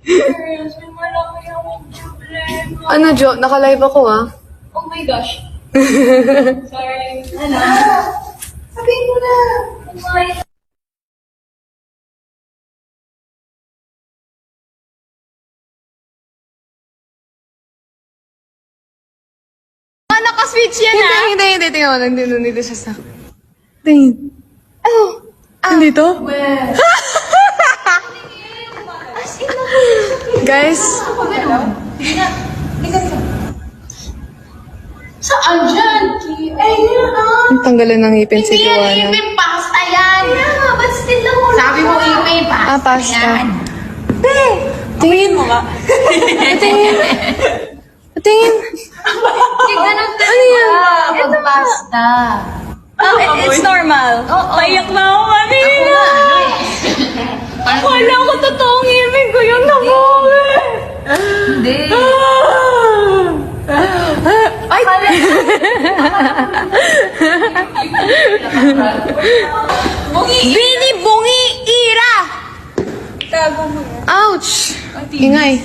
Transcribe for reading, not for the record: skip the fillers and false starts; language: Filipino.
Serious, may malaki akong problema. Ano, Jo? Naka-live ako, ah. Oh my gosh. Sorry. Ano? Sabihin mo na. Naka-switch yan, ah. Hindi. Tingnan mo, nandito siya sa... Tingin. Oh. Nandito? Guys, Saan dyan? Eh, yun ah. tanggalan ng ngipin si Hindi yan, Joanna. ipin, pasta yan. Kaya nga, ba't still lang wala? Sabi mo, ipin, pasta Ah, pasta. yan. Tingin mo nga. Tingin. Tingin. Hindi ganun talaga. Ano yan? Ito pasta. It's normal. Payak na ako kanina. Wala ko totoong ipin ko yung nabuhay. Hindi. Ay, Bini Bungi Ira. Ouch! Ingay.